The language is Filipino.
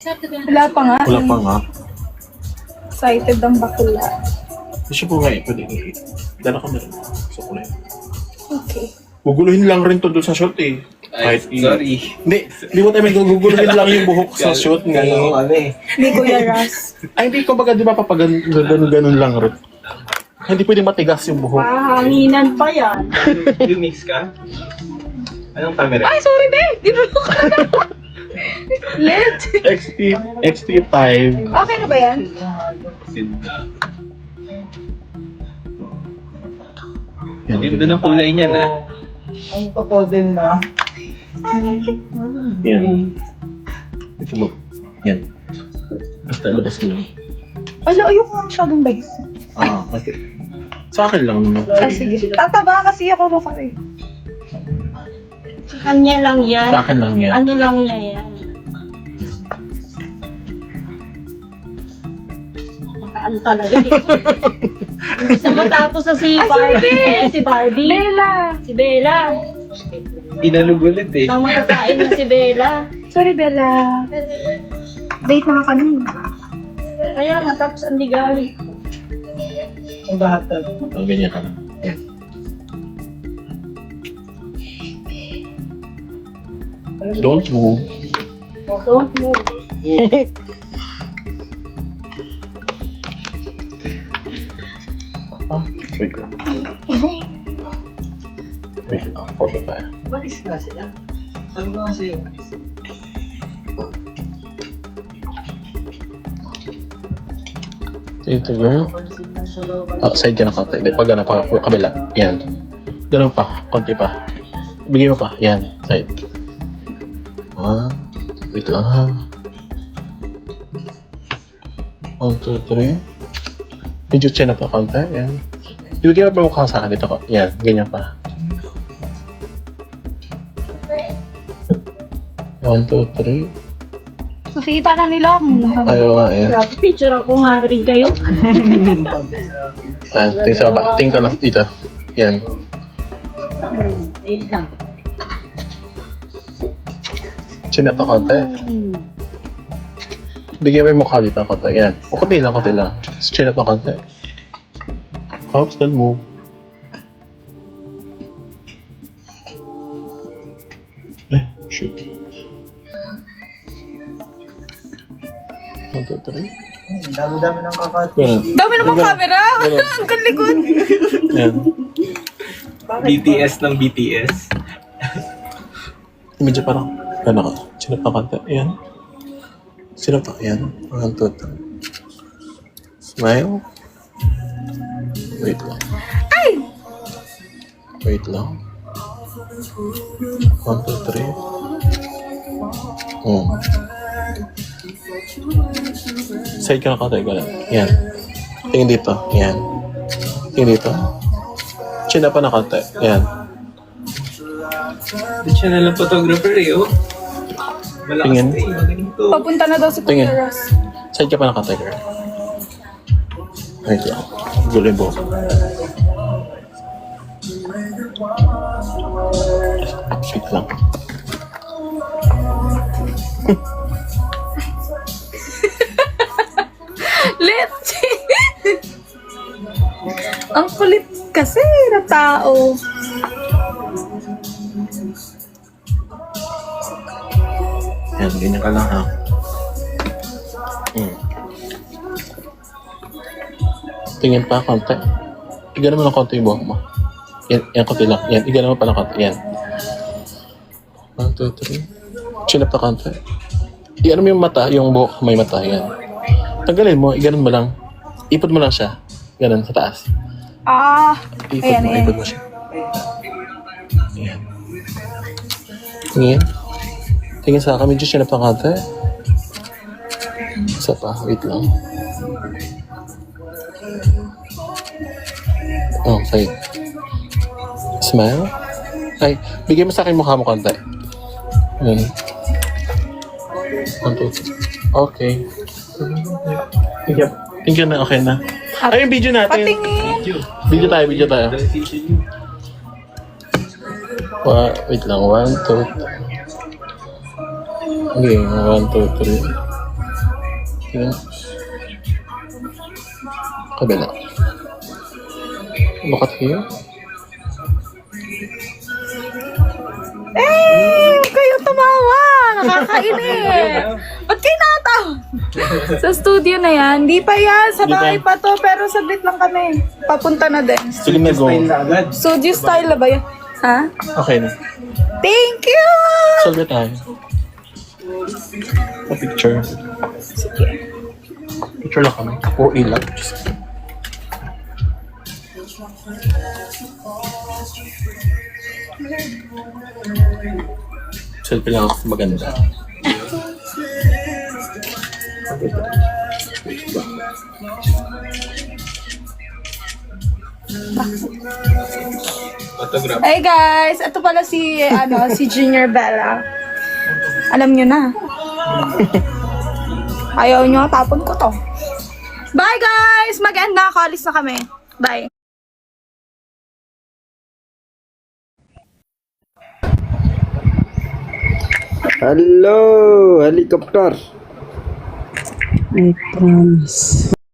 Wala pa nga. Wala pa nga. Excited ang bakula. Gusto po nga eh, pwede nga. Dala ka na rin. Gusto ko na yun. Okay. Guguluhin lang rin to doon sa shot eh. Ay, sorry. Hindi mo tayo guguluhin lang yung buhok sa shot ni... Ni Kuya Ras. Ay, hindi ko baga di ba ganun lang rin. Hindi pwedeng matigas yung buhok. Hanginan pa yan. Lumix ka? Anong camera? Ay, sorry, babe! Di ba ako Let. XT5. Okay na ba yan? Yan. Ganda ng kulay niya na. Ang papoden na. Yan. Ito mo. Yan. Basta labas mo lang. Ala, ayoko nga masyadong base. Okay. Sa akin lang naman. Ah, sige. Tataba kasi ako baka eh. Sa kanya lang yan. Sa akin lang yan. Ano lang na yan. Ano talaga eh. Gusto mo tapos na si Barbie. Si Barbie. Bella! Si Bella. Inalugulit eh. Nang makakain na si Bella. Sorry, Bella. Date naman kami. Kaya matapos ang ligawi. Ang bahatag. Ang ganyan ka lang. Yan. Don't move. Don't move. Wait lang. Wait lang. Pause tayo. Malis na sila. Sabi ko kasi yung Ito girl. Side ka na konti. Pag gana pa, kabila. Yan. Ganun pa. Konti pa. Bigay mo pa. Yan. Side. Wait lang ha. 1, 2, 3. Medyo chin na pa konti. Yan. Ibigay mo pa mukha sa akin dito ko. Yan. Ganyan pa. 1, 2, 3. Nakikita na nila ako. Ayaw nga. Yan. Picture ako nga rin kayo. Tingin sa baba. Tingin ka lang dito. Yan. Ayun lang. Chin na pa konti. Bigyan mo yung mukha dito konti. Yan. O konti lang, konti lang. Chin na pa konti. Hops, don't move. Shoot. 1, 2, 3. dami-dami ng kakat. Ganun. Dami namang Ganun. camera! Ganun. Ang kalikod! Yan. BTS ng BTS. Medyo parang, ano ka, sinap na kanta. Ayan. Sinap na, ayan. 1, 2, 3. Smile. Wait lang. Ay! Wait lang. 1, 2, 3. Side ka na kanta, gano'n. Ayan. Tingin dito. Ayan. Tingin dito. Chin pa na kanta. Ayan. Di siya nalang photographer eh, oh. Malakas Tingin. na eh, magaling to. Papunta na daw si Tingin. Kuya Ras. Side ka pa na kanta, girl. Wait lang. Gulo yung buhok. Wait lang. Let's Ang kulit kasi na tao. Yan, ganyan ka lang ha. Tingin pa, konti. Igana mo ng konti yung buhok mo. Yan, konti lang. Yan, igana mo pa ng konti. Yan. 1, 2, 3. Chin up na konti. Igana mo yung mata, yung buhok may mata. Yan. Tanggalin mo, iganon mo lang. Ipod mo lang siya. Ganon, sa taas. Ipod mo siya. Yan. Tingin. Tingin sa akin, medyo chin up na konti. Isa pa, wait lang. Okay. Smile. Ay, bigay mo sa akin mukha mo konti. Yan. 1, 2, 3. Okay. Thank you na, okay na. Ay, yung video natin. Patingin. Video tayo. Wait lang. 1, 2, 3. Okay, 1, 2, 3. Here. Kabila. Look at here. Huwag kayong tumawa! Nakakainis! Ba't kayo nakatawa? Sa studio na yan. Di pa yan. Sa bahay pa to. Pero saglit lang kami. Papunta na din. Sige na, go. Style na agad. Studio style na ba yan? Ha? Okay na. Thank you! Solve tayo. A picture. Picture lang kami. Puro ilang. Selfie lang ako maganda. Photograph. Hey guys! Ito pala si, si Junior Bella. Alam nyo na. Ayaw nyo, tapon ko to. Bye guys! Mag-end na ako. Alis na kami. Bye. Hello, helicopter. I promise.